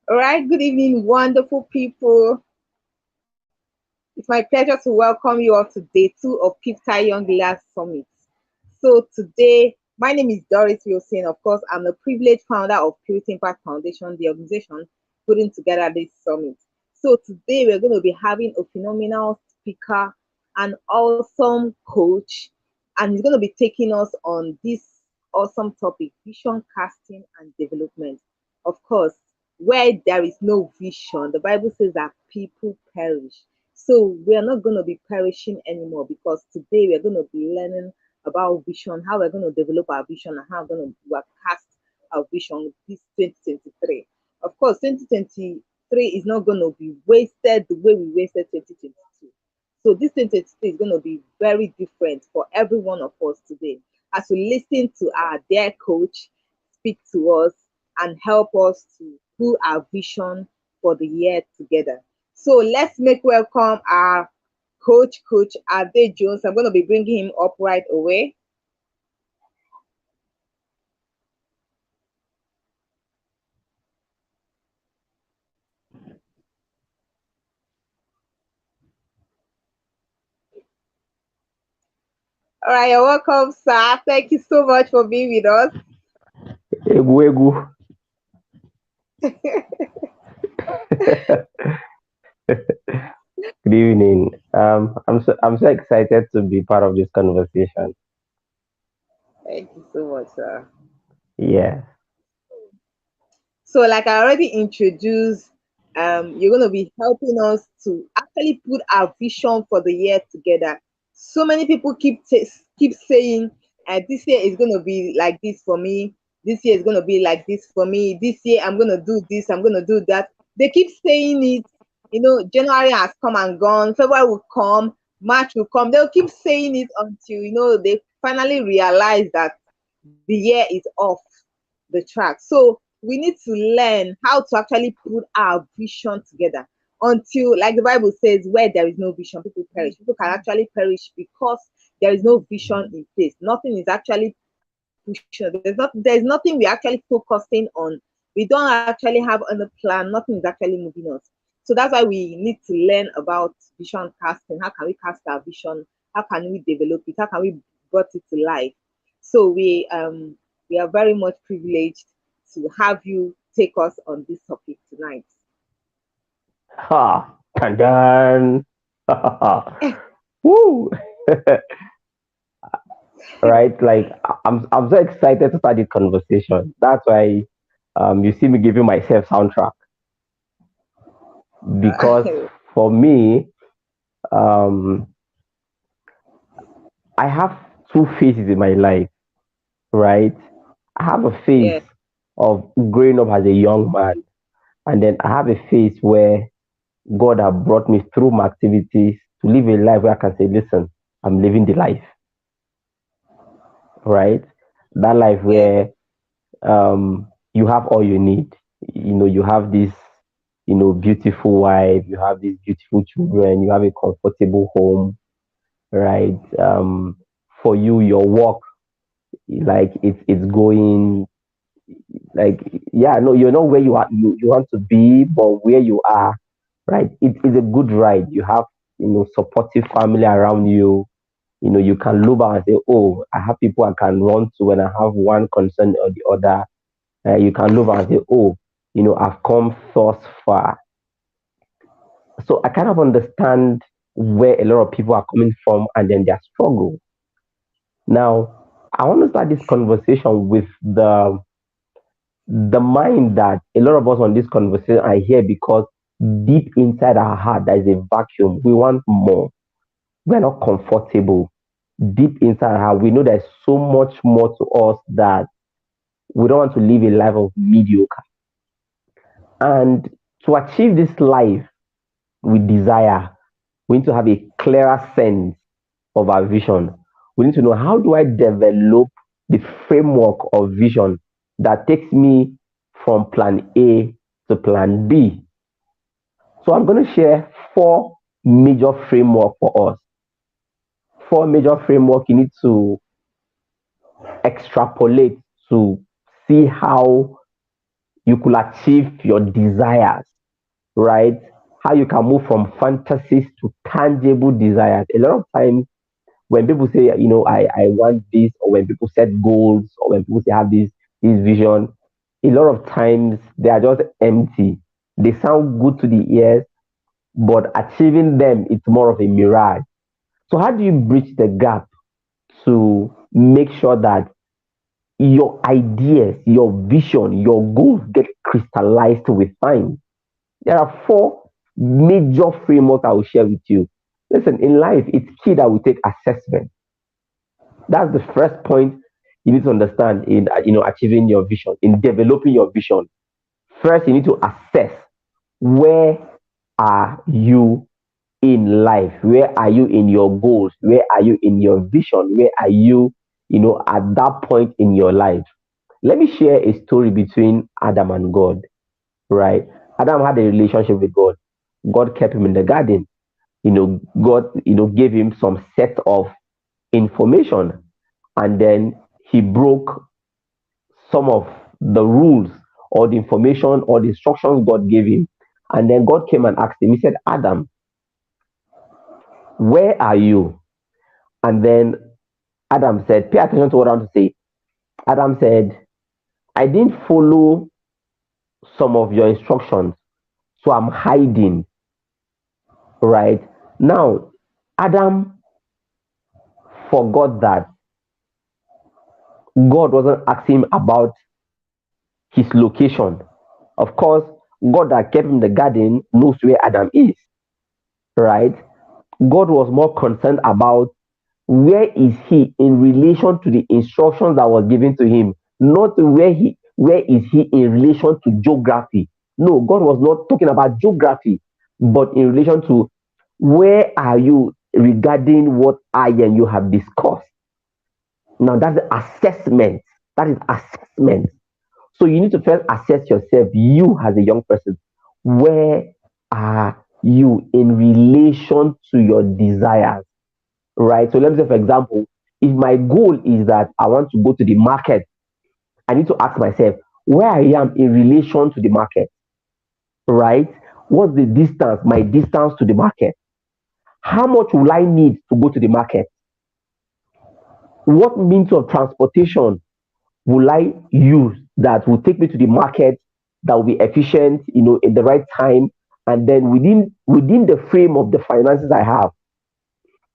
All right, good evening, wonderful people. It's my pleasure to welcome you all to day two of PIFTYE Young Leaders Summit. So today, my name is Doris Wilson. Of course, I'm the privileged founder of Purity Impact Foundation, the organization putting together this summit. So today, we're going to be having a phenomenal speaker, an awesome coach, and he's going to be taking us on this awesome topic, vision casting and development. Of course, where there is no vision, the Bible says that people perish. So we are not going to be perishing anymore because today we're going to be learning about vision, how we're going to develop our vision, and how we're going to cast our vision this 2023. Of course, 2023 is not going to be wasted the way we wasted 2022. So this 2023 is going to be very different for every one of us today as we listen to our dear coach speak to us and help us to do our vision for the year together. So let's make welcome our coach Ade Jones. I'm going to be bringing him up right away. All right, you're welcome, sir. Thank you so much for being with us. Egu egu. Good evening. I'm so excited to be part of this conversation. Thank you so much, sir. Yeah. So, like I already introduced, you're going to be helping us to actually put our vision for the year together. So many people keep saying, "This year is going to be like this for me. This year is going to be like this for me. This year I'm going to do this. I'm going to do that." They keep saying it. January has come and gone. February will come. March will come. They'll keep saying it until they finally realize that the year is off the track. So we need to learn how to actually put our vision together until, like the Bible says, where there is no vision, people perish. People can actually perish because there is no vision in place. Nothing is actually pushing. There's nothing we're actually focusing on. We don't actually have on the plan. Nothing is actually moving us. So that's why we need to learn about vision casting. How can we cast our vision? How can we develop it? How can we brought it to life? So we are very much privileged to have you take us on this topic tonight. Ha. And then. Woo. Right. Like I'm so excited to start this conversation. That's why you see me giving myself soundtrack because for me um I have two phases in my life. Right. I have a phase Yeah. of growing up as a young man, and then I have a phase where God has brought me through my activities to live a life where I can say, listen, I'm living the life, right? That life Yeah. where you have all you need. You have this, beautiful wife, you have these beautiful children, you have a comfortable home, right? For you, your work, like it's going like, yeah, no, you're not where you want to be, but where you are, right? It's a good ride. You have, supportive family around you. You can look back and say, oh, I have people I can run to when I have one concern or the other. You can look back and say, oh, I've come thus far. So I kind of understand where a lot of people are coming from and then their struggle. Now, I want to start this conversation with the mind that a lot of us on this conversation are here because deep inside our heart there is a vacuum. We want more. We're not comfortable. Deep inside our heart, we know there's so much more to us that we don't want to live a life of mediocre. And to achieve this life we desire, we need to have a clearer sense of our vision. We need to know, how do I develop the framework of vision that takes me from plan A to plan B. So I'm going to share four major framework for us. Four major framework you need to extrapolate to see how you could achieve your desires, right? How you can move from fantasies to tangible desires. A lot of times when people say, I want this, or when people set goals, or when people say have this vision, a lot of times they are just empty. They sound good to the ears, but achieving them, it's more of a mirage. So how do you bridge the gap to make sure that your ideas, your vision, your goals get crystallized with time? There are four major frameworks I will share with you. Listen, in life, it's key that we take assessment. That's the first point you need to understand in achieving your vision, in developing your vision. First, you need to assess where are you in life? Where are you in your goals? Where are you in your vision? Where are you, at that point in your life? Let me share a story between Adam and God, right? Adam had a relationship with God. God kept him in the garden. God, gave him some set of information, and then he broke some of the rules or the information or the instructions God gave him. And then God came and asked him, he said, Adam, where are you? And then Adam said, pay attention to what I want to say. Adam said, I didn't follow some of your instructions, so I'm hiding, right? Now, Adam forgot that God wasn't asking him about his location. Of course, God that kept him in the garden knows where Adam is, right? God was more concerned about where is he in relation to the instructions that was given to him, not where is he in relation to geography. No, God was not talking about geography, but in relation to where are you regarding what I and you have discussed. Now that's the assessment. That is assessment. So you need to first assess yourself, you as a young person. Where are you in relation to your desires? Right? So let me say, for example, if my goal is that I want to go to the market, I need to ask myself where I am in relation to the market. Right? What's the distance, my distance to the market? How much will I need to go to the market? What means of transportation will I use that will take me to the market, that will be efficient, in the right time, and then within the frame of the finances I have,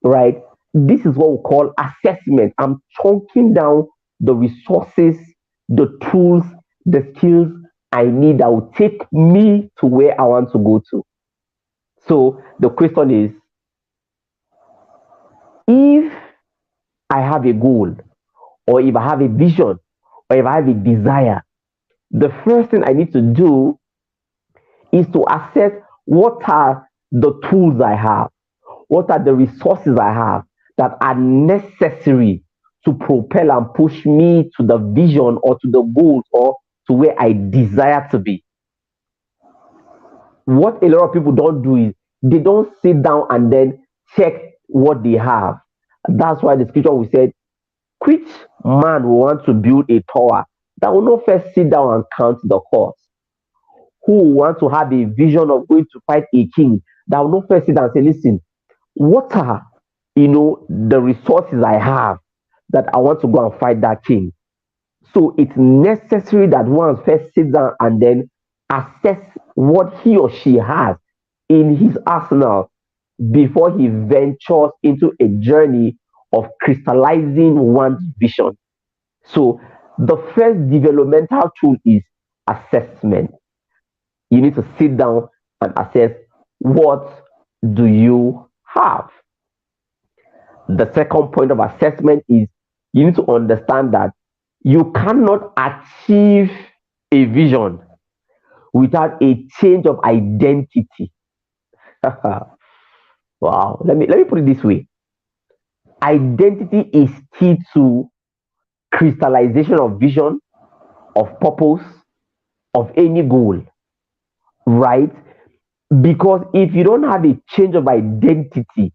right? This is what we call assessment. I'm chunking down the resources, the tools, the skills I need that will take me to where I want to go to. So the question is, if I have a goal, or if I have a vision, or if I have a desire, the first thing I need to do is to assess what are the tools I have, what are the resources I have that are necessary to propel and push me to the vision or to the goals or to where I desire to be. What a lot of people don't do is they don't sit down and then check what they have. That's why the scripture we said, which man will want to build a tower that will not first sit down and count the cost? Who want to have a vision of going to fight a king that will not first sit down and say, listen, what are the resources I have that I want to go and fight that king? So it's necessary that one first sits down and then assess what he or she has in his arsenal before he ventures into a journey of crystallizing one's vision. So the first developmental tool is assessment. You need to sit down and assess, what do you have? The second point of assessment is you need to understand that you cannot achieve a vision without a change of identity. Wow. Let me put it this way. Identity is key to crystallization of vision, of purpose, of any goal, right? Because if you don't have a change of identity,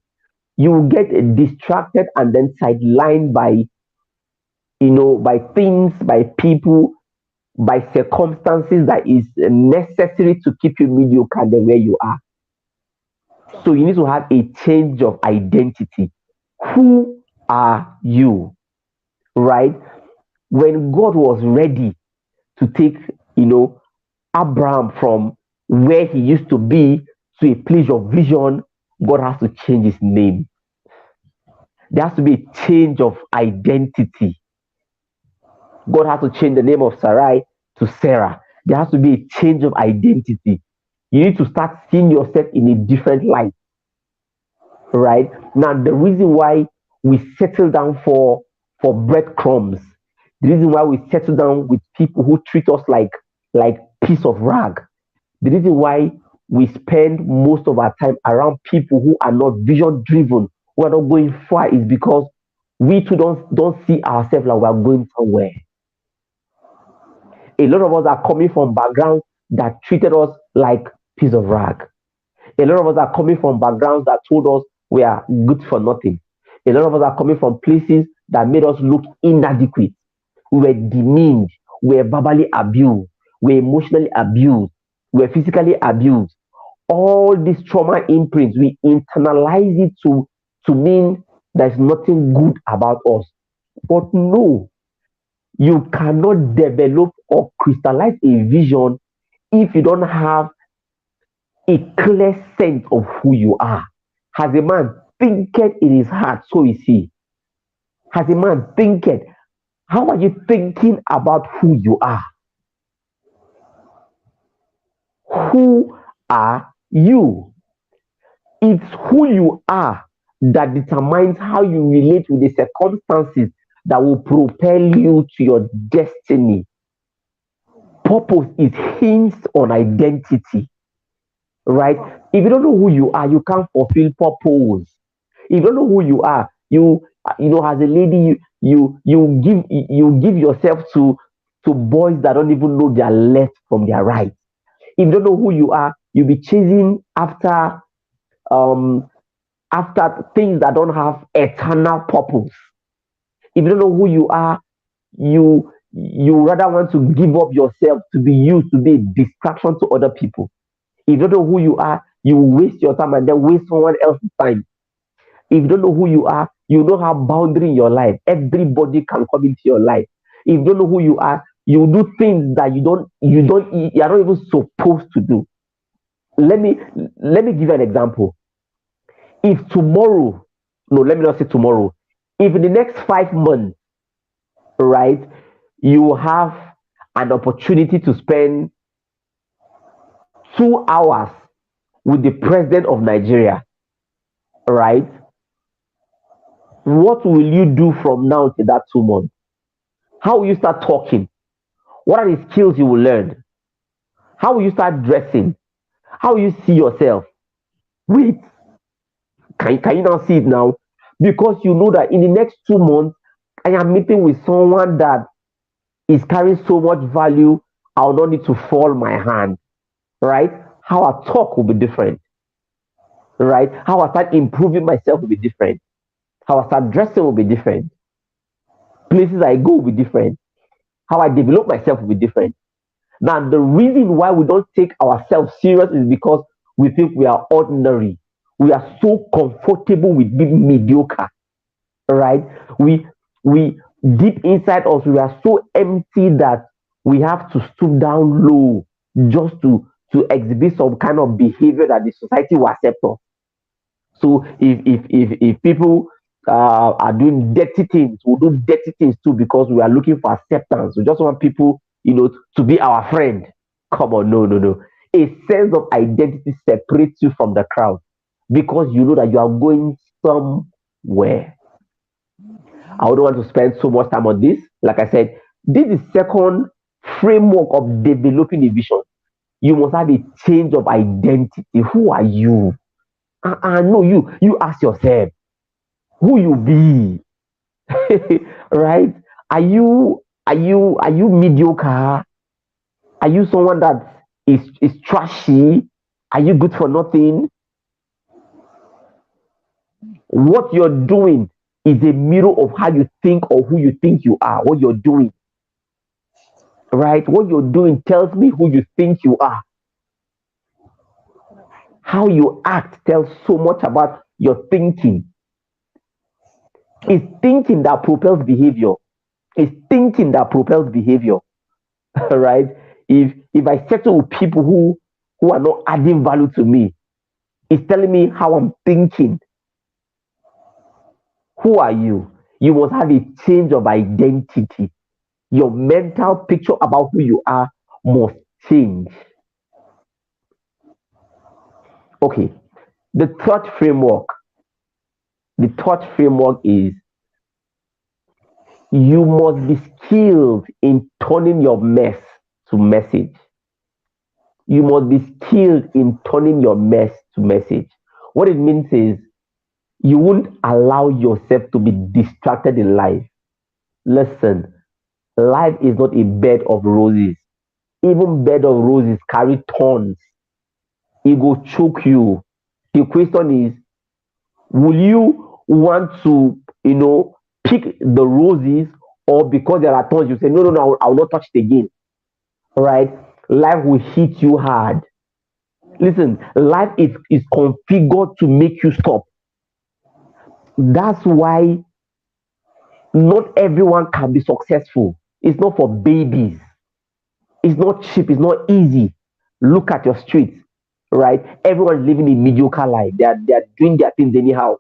you will get distracted and then sidelined by things, by people by circumstances that is necessary to keep you mediocre than where you are. So you need to have a change of identity. Who are you? Right? When God was ready to take, you know, Abraham from where he used to be to a place of vision, God has to change his name. There has to be a change of identity. God has to change the name of Sarai to Sarah. There has to be a change of identity. You need to start seeing yourself in a different light, right? Now, the reason why we settle down for breadcrumbs, the reason why we settle down with people who treat us like piece of rag, the reason why we spend most of our time around people who are not vision driven, who are not going far, is because we too don't see ourselves like we are going somewhere. A lot of us are coming from backgrounds that treated us like piece of rag. A lot of us are coming from backgrounds that told us we are good for nothing. A lot of us are coming from places that made us look inadequate. We were demeaned, we were verbally abused, we were emotionally abused, we were physically abused. All these trauma imprints, we internalize it to mean there's nothing good about us. But no, you cannot develop or crystallize a vision if you don't have a clear sense of who you are. As a man thinketh in his heart, so is he. As a man thinketh, how are you thinking about who you are? Who are you? It's who you are that determines how you relate with the circumstances that will propel you to your destiny. Purpose is hinged on identity, right? If you don't know who you are, you can't fulfill purpose. If you don't know who you are, as a lady, you give yourself to boys that don't even know their left from their right. If you don't know who you are, you'll be chasing um after things that don't have eternal purpose. If you don't know who you are, you rather want to give up yourself to be used to be a distraction to other people. If you don't know who you are, you will waste your time and then waste someone else's time. If you don't know who you are, you don't have boundary in your life. Everybody can come into your life. If you don't know who you are, you do things that you are not even supposed to do. Let me give you an example. If tomorrow, no, let me not say tomorrow, if in the next 5 months, right, you have an opportunity to spend 2 hours with the president of Nigeria, right? What will you do from now to that 2 months? How will you start talking? What are the skills you will learn? How will you start dressing? How will you see yourself? Wait, can you now see it now? Because you know that in the next 2 months, I am meeting with someone that is carrying so much value, I will not need to fall my hand, right? How I talk will be different, right? How I start improving myself will be different. How I start dressing will be different. Places I go will be different. How I develop myself will be different. Now, the reason why we don't take ourselves serious is because we think we are ordinary. We are so comfortable with being mediocre, right? We deep inside us, we are so empty that we have to stoop down low just to exhibit some kind of behavior that the society will accept us. So if people are doing dirty things, we'll do dirty things too because we are looking for acceptance. We just want people, to be our friend. Come on, no, no, no. A sense of identity separates you from the crowd because you know that you are going somewhere. I wouldn't want to spend so much time on this. Like I said, this is second framework of developing a vision. You must have a change of identity. Who are you? No, you ask yourself who you be, right? Are you mediocre? Are you someone that is trashy? Are you good for nothing? What you're doing is a mirror of how you think or who you think you are. What you're doing, right? What you're doing tells me who you think you are. How you act tells so much about your thinking. It's thinking that propels behavior. It's thinking that propels behavior, right? If I settle with people who are not adding value to me, it's telling me how I'm thinking. Who are you? You must have a change of identity. Your mental picture about who you are must change. Okay. The third framework, the third framework is you must be skilled in turning your mess to message. You must be skilled in turning your mess to message. What it means is you won't allow yourself to be distracted in life. Listen, life is not a bed of roses. Even bed of roses carry thorns. It will choke you. The question is, will you want to, pick the roses, or because there are thorns, you say, no, no, no, I will not touch it again. All right? Life will hit you hard. Listen, life is configured to make you stop. That's why not everyone can be successful. It's not for babies. It's not cheap. It's not easy. Look at your streets, right? Everyone is living a mediocre life. They are doing their things anyhow.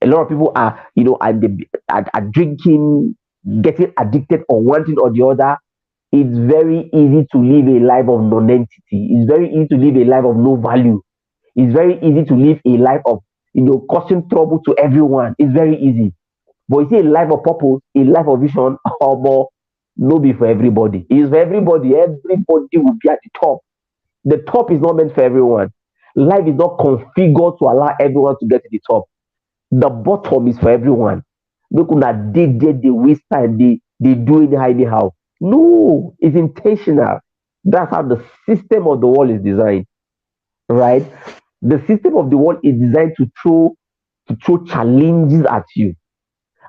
A lot of people are, are drinking, getting addicted on one thing or the other. It's very easy to live a life of non-entity. It's very easy to live a life of no value. It's very easy to live a life of, causing trouble to everyone. It's very easy. But you see, a life of purpose, a life of vision, or more, no be for everybody. It is for everybody. Everybody will be at the top. The top is not meant for everyone. Life is not configured to allow everyone to get to the top. The bottom is for everyone. Make una dey there, they waste time, they do anyhow. No, it's intentional. That's how the system of the world is designed, right? The system of the world is designed to throw challenges at you.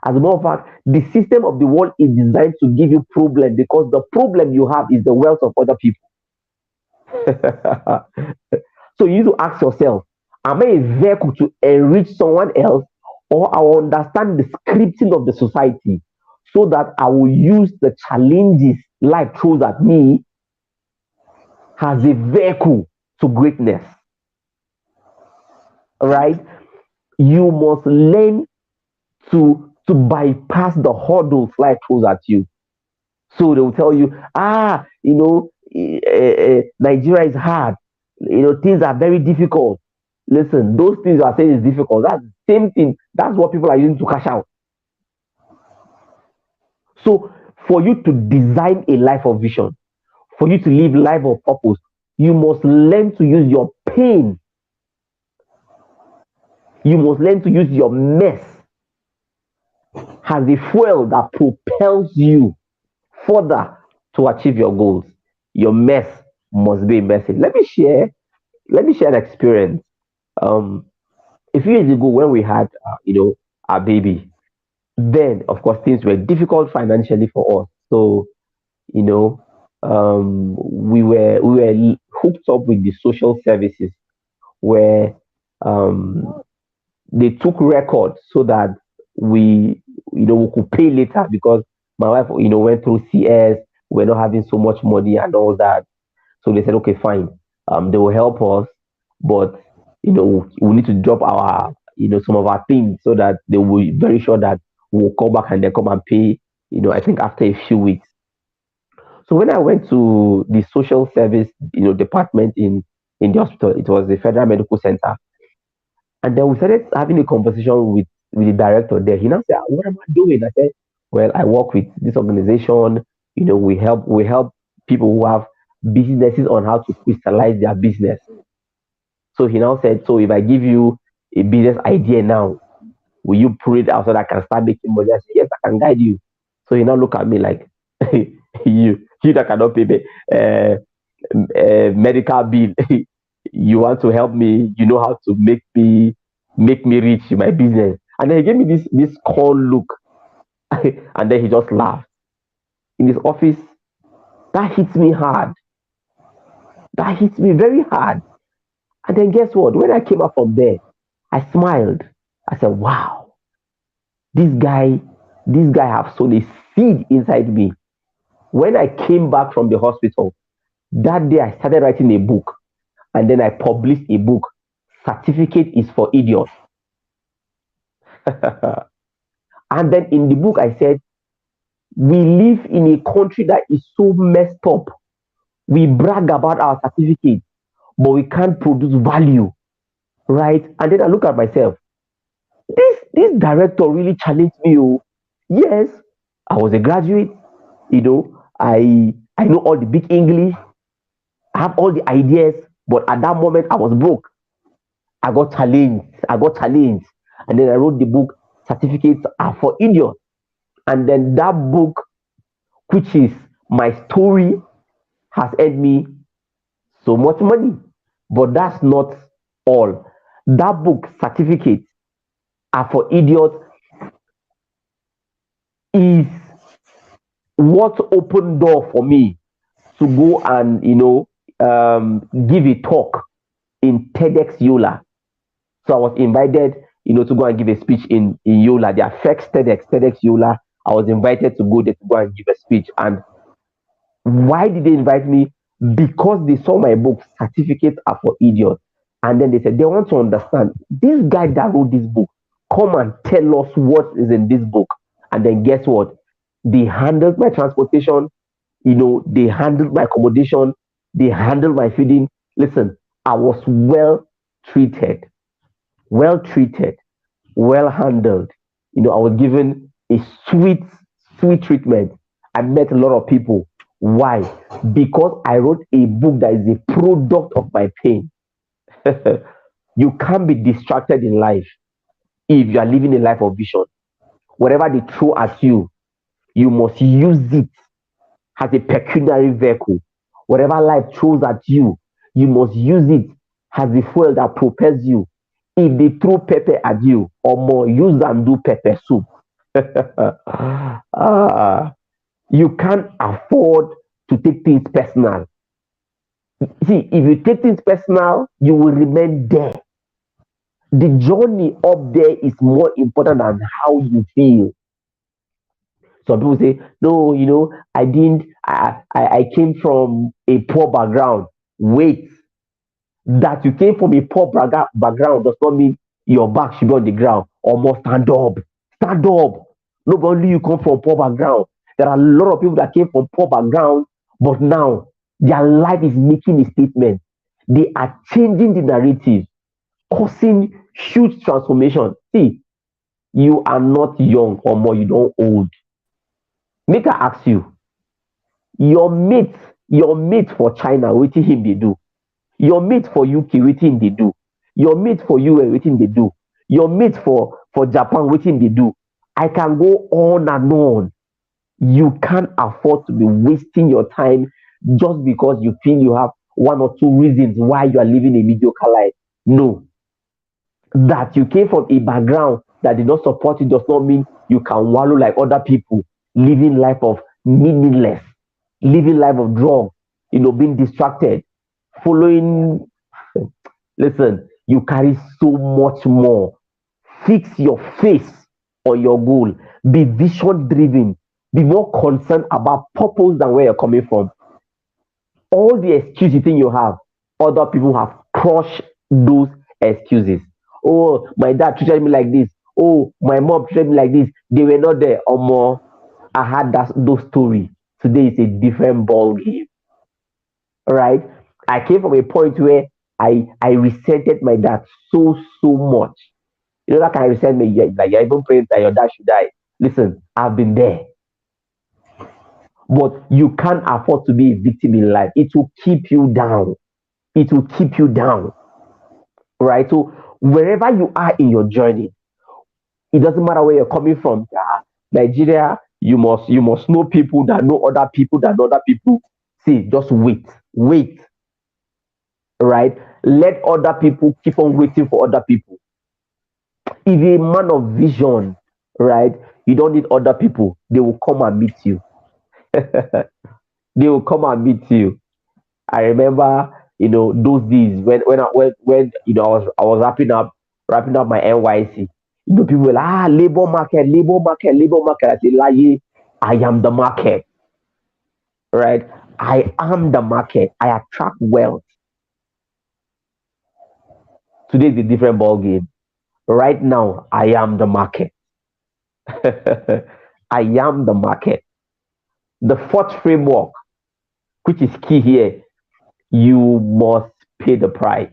As a matter of fact, the system of the world is designed to give you problem because the problem you have is the wealth of other people. So you need to ask yourself, am I a vehicle to enrich someone else, or I will understand the scripting of the society so that I will use the challenges life throws at me as a vehicle to greatness, right? You must learn to bypass the hurdles life throws at you. So they will tell you, Nigeria is hard. Things are very difficult. Listen, those things you are saying is difficult. That's the same thing. That's what people are using to cash out. So for you to design a life of vision, for you to live life of purpose, you must learn to use your pain. You must learn to use your mess as a fuel that propels you further to achieve your goals. Your mess must be a message. Let me share an experience. Um, a few years ago, when we had, our baby, then of course things were difficult financially for us. So, you know, we were hooked up with the social services where um, they took records so that we could pay later because my wife, went through CS. We're not having so much money and all that. So they said, okay, fine. They will help us, but we need to drop our, some of our things so that they will be very sure that we'll call back and they come and pay. I think after a few weeks. So when I went to the social service, department in the hospital, it was the Federal Medical Center, and then we started having a conversation with the director there. He now said, "Ah, what am I doing?" I said, well, I work with this organization. We help people who have businesses on how to crystallize their business. So he now said, so if I give you a business idea now, will you put it out so that I can start making money? I said, yes, I can guide you. So he now look at me like, you that cannot pay me medical bill, you want to help me? You know how to make me rich in my business? And then he gave me this cold look, and then he just laughed in his office. That hits me hard. That hits me very hard. And then guess what? When I came out from there, I smiled. I said, wow, this guy, this guy have sown a seed inside me. When I came back from the hospital, that day I started writing a book and then I published a book. Certificate is for idiots. And then in the book, I said, we live in a country that is so messed up. We brag about our certificate, but we can't produce value, right? And then I look at myself. This director really challenged me. Oh, yes, I was a graduate. I know all the big English. I have all the ideas, but at that moment I was broke. I got challenged. I got challenged, and then I wrote the book. Certificates are for idiots. And then that book, which is my story, has earned me so much money. But that's not all. That book, Certificates Are for Idiots, is what opened door for me to go and give a talk in TEDx Yola. So I was invited, to go and give a speech in Yola, their first TEDx Yola. I was invited to go there to go and give a speech. And why did they invite me? Because they saw my book, Certificates Are for Idiots. And then they said they want to understand this guy that wrote this book. Come and tell us what is in this book. And then guess what? They handled my transportation, they handled my accommodation, they handled my feeding. Listen, I was treated, well treated, well handled. I was given a sweet treatment. I met a lot of people. Why? Because I wrote a book that is a product of my pain. You can't be distracted in life if you are living a life of vision. Whatever they throw at you, you must use it as a pecuniary vehicle. Whatever life throws at you, you must use it as the fuel that propels you. If they throw pepper at you or more, use and do pepper soup. Ah, you can't afford to take things personal. See, if you take things personal, you will remain there. The journey up there is more important than how you feel. Some people say, no, I didn't, I came from a poor background. Wait, that you came from a poor background does not mean your back should be on the ground. Or more stand up. Stand up. Not only you come from poor background. There are a lot of people that came from poor background, but now their life is making a statement. They are changing the narrative, causing huge transformation. See, you are not young or more, you don't old. Make I ask you, your mate, your mate for China, wetin him dey do? Your mate for UK, wetin him dey do? Your mate for US, wetin dey do? Your mate for Japan, wetin dey do? I can go on and on. You can't afford to be wasting your time just because you feel you have one or two reasons why you are living a mediocre life. No, that you came from a background that did not support you does not mean you can wallow like other people, living life of meaningless, living life of drug, being distracted, following. Listen, you carry so much more. Fix your face on your goal. Be vision driven. Be more concerned about purpose than where you're coming from. All the excuses you think you have, other people have crushed those excuses. Oh, my dad treated me like this. Oh, my mom treated me like this. They were not there. Or more. I had those stories. Today is a different ball game. Right? I came from a point where I resented my dad so much. That kind of resentment, like you're even praying that your dad should die. Listen, I've been there. But you can't afford to be a victim in life. It will keep you down. It will keep you down. Right? So wherever you are in your journey, it doesn't matter where you're coming from. Nigeria, you must know people that know other people that know other people. See, just wait, right? Let other people keep on waiting for other people. If you're a man of vision, right, you don't need other people. They will come and meet you. They They will come and meet you. I remember, those days when I was wrapping up my NYC. People were like, labor market. I say, Laye, I am the market, right? I am the market. I attract wealth. Today is a different ball game. Right now, I am the market. I am the market. The fourth framework, which is key here, you must pay the price.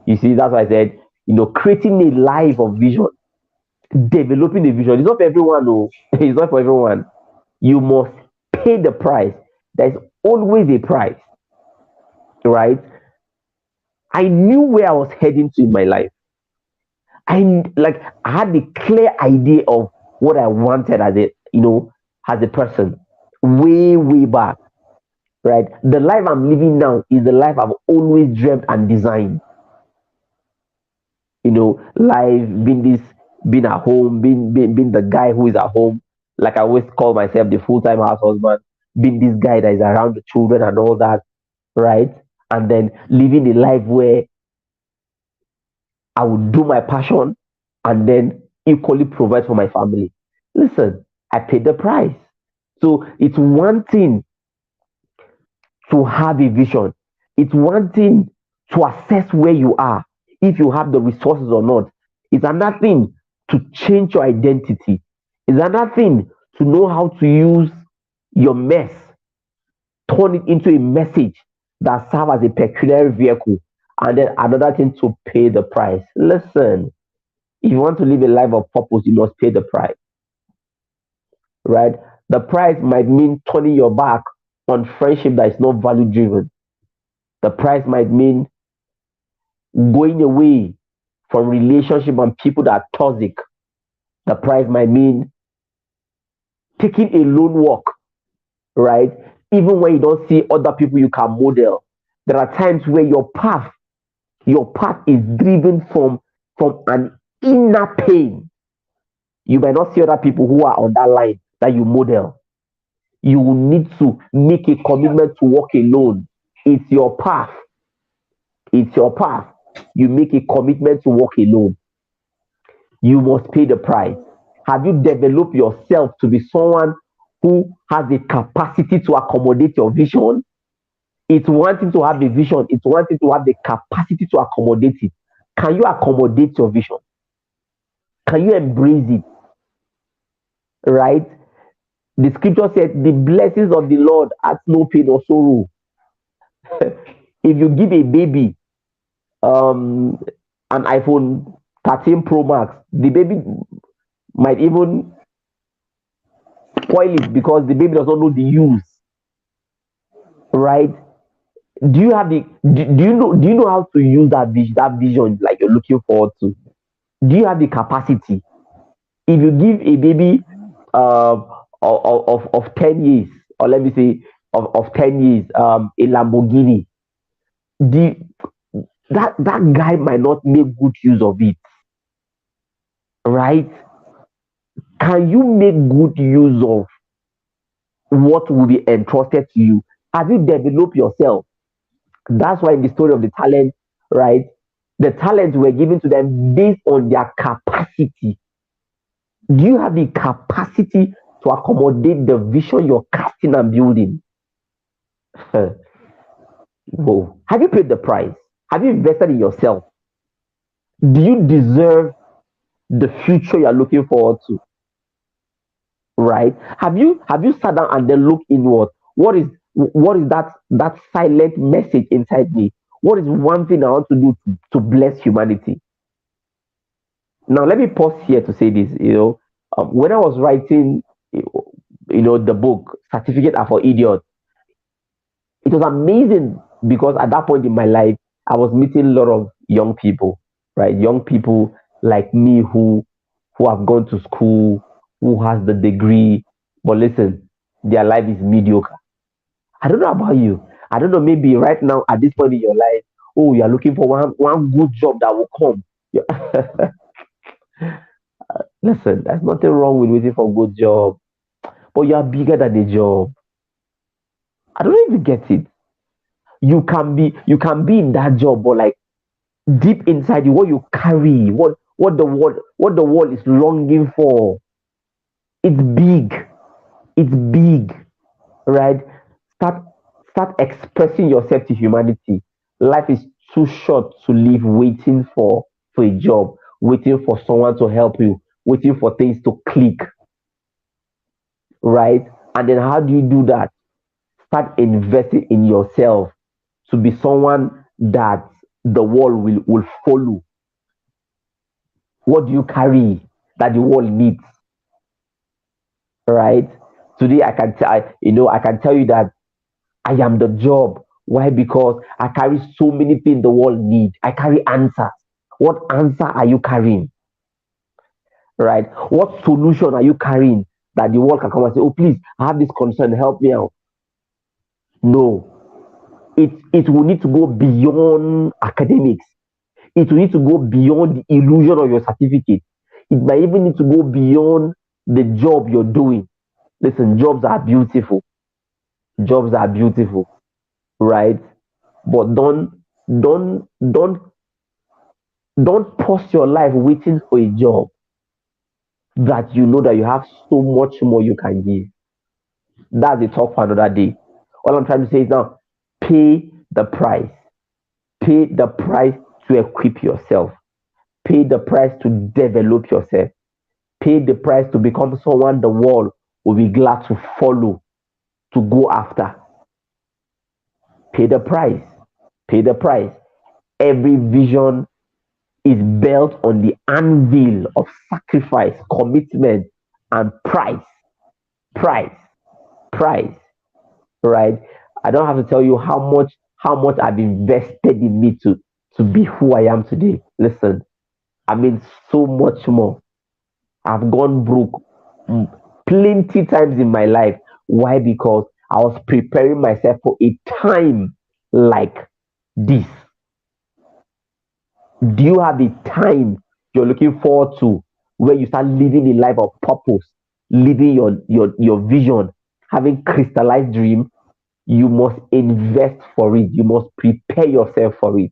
You see, that's why I said, creating a life of vision, developing a vision. It's not for everyone, no. It's not for everyone. You must pay the price. There's always a price, right? I knew where I was heading to in my life. I had a clear idea of what I wanted as a person, way back, right? The life I'm living now is the life I've always dreamt and designed. Life, being at home, being the guy who is at home. Like I always call myself the full-time house husband, being this guy that is around the children and all that, right? And then living a life where I would do my passion and then equally provide for my family. Listen, I paid the price. So it's one thing to have a vision. It's one thing to assess where you are, if you have the resources or not. It's another thing to change your identity. It's another thing to know how to use your mess, turn it into a message that serves as a peculiar vehicle. And then another thing to pay the price. Listen, if you want to live a life of purpose, you must pay the price, right? The price might mean turning your back on friendship that is not value driven. The price might mean going away from relationship and people that are toxic. The price might mean taking a lone walk, right? Even when you don't see other people you can model. There are times where your path is driven from an inner pain. You might not see other people who are on that line that you model. You will need to make a commitment to walk alone. It's your path. It's your path. You make a commitment to walk alone. You must pay the price. Have you developed yourself to be someone who has the capacity to accommodate your vision? It's one thing to have a vision, it's one thing to have the capacity to accommodate it. Can you accommodate your vision? Can you embrace it? Right? The scripture said, the blessings of the Lord hath no pain or sorrow. If you give a baby um, an iPhone 13 Pro Max, the baby might even spoil it because the baby does not know the use, right? Do you know how to use that vision like you're looking forward to? Do you have the capacity? If you give a baby of 10 years, or let me say of 10 years, a Lamborghini, the that guy might not make good use of it, right? Can you make good use of what will be entrusted to you? Have you developed yourself? That's why in the story of the talent, right? The talents were given to them based on their capacity. Do you have the capacity to accommodate the vision you're casting and building? Whoa. Have you paid the price? Have you invested in yourself? Do you deserve the future you're looking forward to? Right? Have you sat down and then looked inward? What is that silent message inside me? What is one thing I want to do to bless humanity? Now let me pause here to say this. When I was writing, the book Certificate Are for Idiots, it was amazing because at that point in my life, I was meeting a lot of young people, right? Young people like me who have gone to school, who has the degree, but listen, their life is mediocre. I don't know about you. I don't know, maybe right now at this point in your life, oh, you're looking for one good job that will come. Listen, there's nothing wrong with waiting for a good job, but you are bigger than a job. I don't even get it. You can be in that job, but like deep inside you, what you carry, what the world is longing for, it's big. It's big, right? Start start expressing yourself to humanity. Life is too short to live waiting for a job, waiting for someone to help you, waiting for things to click, right? And then how do you do that? Start investing in yourself to be someone that the world will follow. What do you carry that the world needs, right? Today I can tell you that I am the job. Why? Because I carry so many things the world need. I carry answers. What answer are you carrying? Right? What solution are you carrying that the world can come and say, "Oh, please, I have this concern. Help me out." No, it will need to go beyond academics. It will need to go beyond the illusion of your certificate. It might even need to go beyond the job you're doing. Listen, jobs are beautiful. Jobs are beautiful, right? But don't don't don't pause your life waiting for a job that you know that you have so much more you can give. That's the talk for another day. All I'm trying to say is now, pay the price. Pay the price to equip yourself. Pay the price to develop yourself. Pay the price to become someone the world will be glad to follow, to go after. Pay the price. Pay the price. Every vision is built on the anvil of sacrifice, commitment, and price. Price. Price. Right? I don't have to tell you how much I've invested in me to be who I am today. Listen, I mean so much more. I've gone broke plenty times in my life. Why? Because I was preparing myself for a time like this. Do you have a time you're looking forward to where you start living a life of purpose, living your vision, having crystallized dream? You must invest for it. You must prepare yourself for it,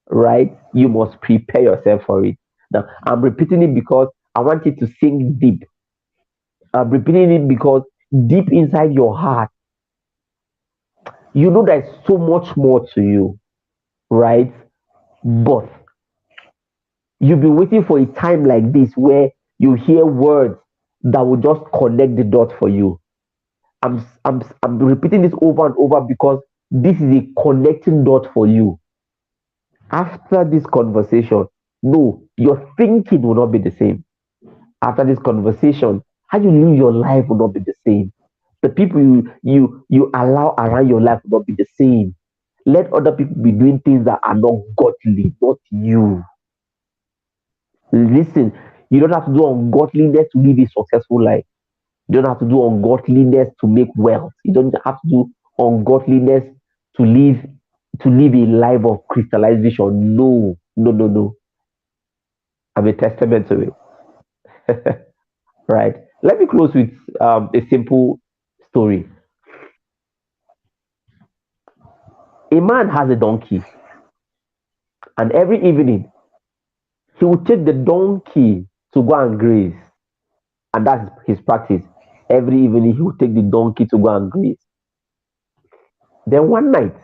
right? You must prepare yourself for it. Now, I'm repeating it because I want it to sink deep. I'm repeating it because deep inside your heart, you know there's so much more to you, right? But you've been waiting for a time like this where you hear words that will just connect the dot for you. I'm repeating this over and over because this is a connecting dot for you. After this conversation, no, your thinking will not be the same. After this conversation, how you live your life will not be the same. The people you allow around your life will not be the same. Let other people be doing things that are not godly, not you. Listen, you don't have to do ungodliness to live a successful life. You don't have to do ungodliness to make wealth. You don't have to do ungodliness to live a life of crystallized vision. No, no, no, no. I'm a testament to it. Right. Let me close with a simple story. A man has a donkey, and every evening he will take the donkey to go and graze, and that's his practice. Every evening he will take the donkey to go and graze. Then one night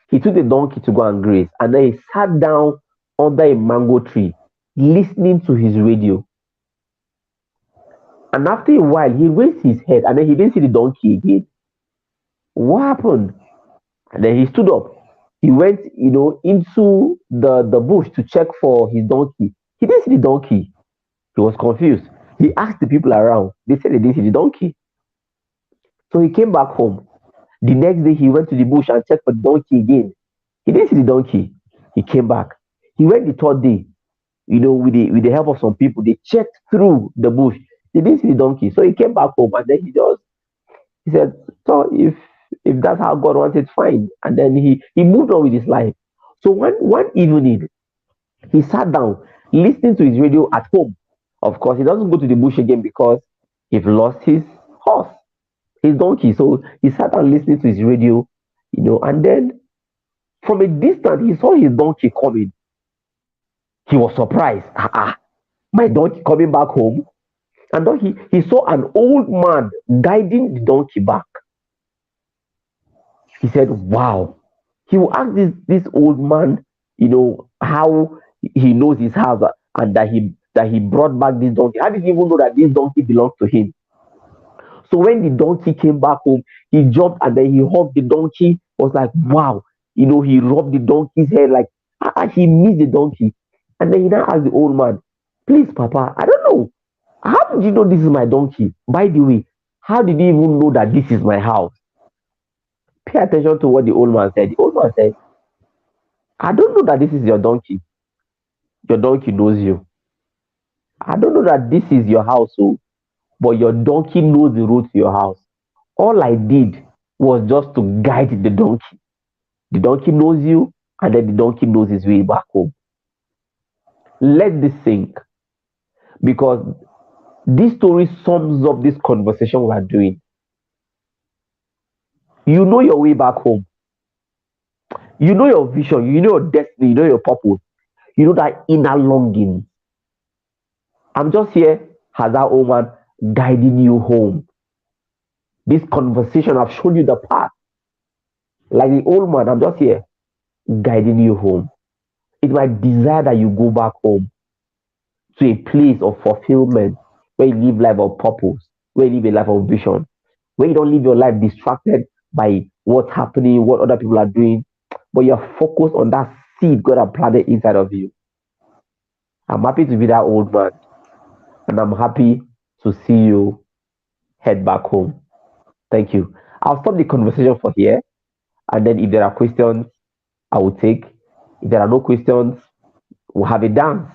he took the donkey to go and graze, and then he sat down under a mango tree, listening to his radio. And after a while, he raised his head, and then he didn't see the donkey again. What happened? And then he stood up. He went, into the bush to check for his donkey. He didn't see the donkey. He was confused. He asked the people around. They said they didn't see the donkey. So he came back home. The next day, he went to the bush and checked for the donkey again. He didn't see the donkey. He came back. He went the third day. With the help of some people, they checked through the bush. They didn't see the donkey. So he came back home, and then he said, "So if that's how God wanted, fine." And then he moved on with his life. So one evening, he sat down listening to his radio at home. Of course, he doesn't go to the bush again because he lost his horse. his donkey. So he sat and listening to his radio, and then from a distance he saw his donkey coming. He was surprised. My donkey coming back home? And then he saw an old man guiding the donkey back. He said, wow. He will ask this old man, how he knows his house, and that he brought back this donkey. How did he even know that this donkey belongs to him? So when the donkey came back home, he jumped and then he hugged the donkey. Was like, wow. He rubbed the donkey's head like, he missed the donkey. And then he now asked the old man, please, Papa, I don't know. How did you know this is my donkey? By the way, how did you even know that this is my house? Pay attention to what the old man said. The old man said, I don't know that this is your donkey. Your donkey knows you. I don't know that this is your house, but your donkey knows the road to your house. All I did was just to guide the donkey. The donkey knows you, and then the donkey knows his way back home. Let this sink, because this story sums up this conversation we are doing. You know your way back home. You know your vision. You know your destiny. You know your purpose. You know that inner longing. I'm just here as that old man guiding you home. This conversation, I've shown you the path. Like the old man, I'm just here guiding you home. It's my desire that you go back home to a place of fulfillment where you live life of purpose, where you live a life of vision, where you don't live your life distracted by what's happening, what other people are doing, but you're focused on that seed God has planted inside of you. I'm happy to be that old man, and I'm happy to see you head back home. Thank you. I'll stop the conversation for here, and then if there are questions, I will take. If there are no questions, we'll have a dance,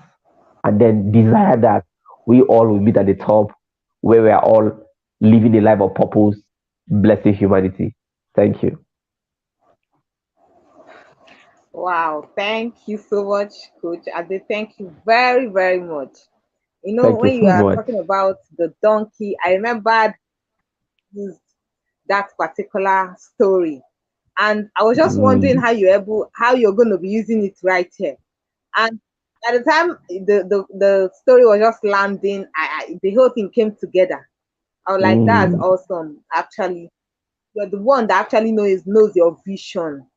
and then desire that we all will meet at the top where we are all living a life of purpose, blessing humanity. Thank you. Wow, thank you so much, Coach Ade. Thank you very, very much. Thank you When you so are much. talking about the donkey, I remember used that particular story. And I was just wondering Mm, how you're going to be using it right here. And at the time the story was just landing, the whole thing came together. I was like, that's mm, awesome. Actually, you're the one that actually knows your vision.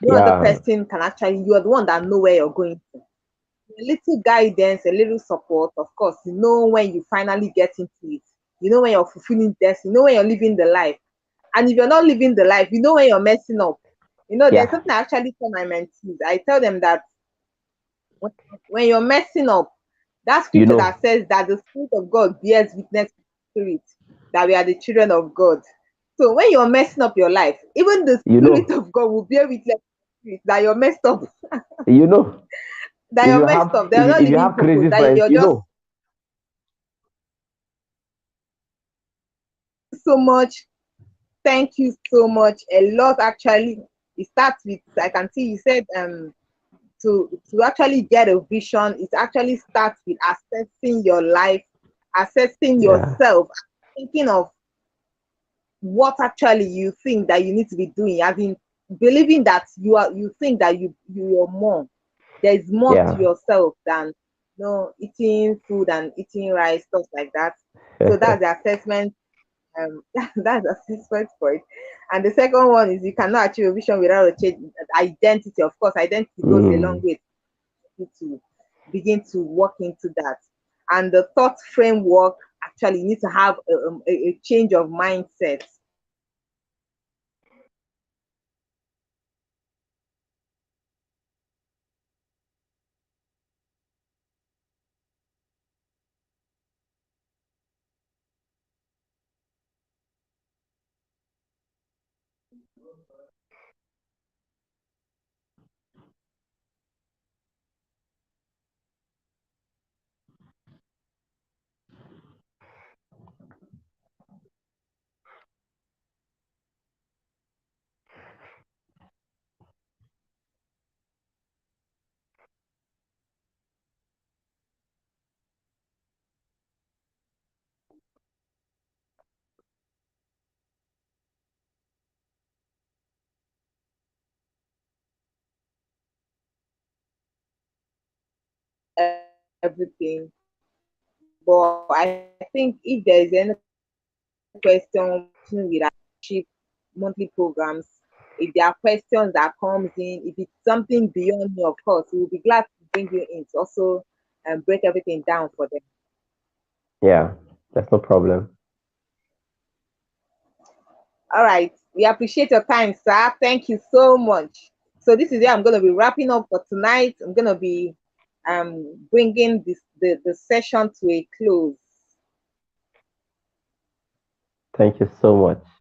No other yeah, person can actually. You're the one that know where you're going to. A little guidance, a little support, of course. You know when you finally get into it. You know when you're fulfilling this. You know when you're living the life. And if you're not living the life, you know when you're messing up. There's yeah, something I actually tell my mentees. I tell them that when, when you're messing up, that you scripture know, that says that the Spirit of God bears witness with the Spirit that we are the children of God. So when you're messing up your life, even the you Spirit know, of God will bear witness with the Spirit that you're messed up, you know, that if you're you messed have up, that if you're you, not if you living have purpose, crazy that friends, you're just so much. Thank you so much. A lot actually. It starts with, I can see you said to actually get a vision, it actually starts with assessing your life, assessing yeah, yourself, thinking of what actually you think that you need to be doing. As in believing that you think that you're more. There's more to yeah. yourself than eating food and eating rice, stuff like that. So that's the assessment. That's the assessment point. And the second one is you cannot achieve a vision without a change identity. Of course, identity goes a long Mm, way to begin to work into that. And the thought framework actually you need to have a change of mindset. everything. But I think if there is any question with our membership monthly programs, if there are questions that comes in, if it's something beyond me, of course, we'll be glad to bring you in to also break everything down for them. Yeah, that's no problem. All right. We appreciate your time, sir. Thank you so much. So this is where I'm going to be wrapping up for tonight. I'm going to be bringing the session to a close. Thank you so much.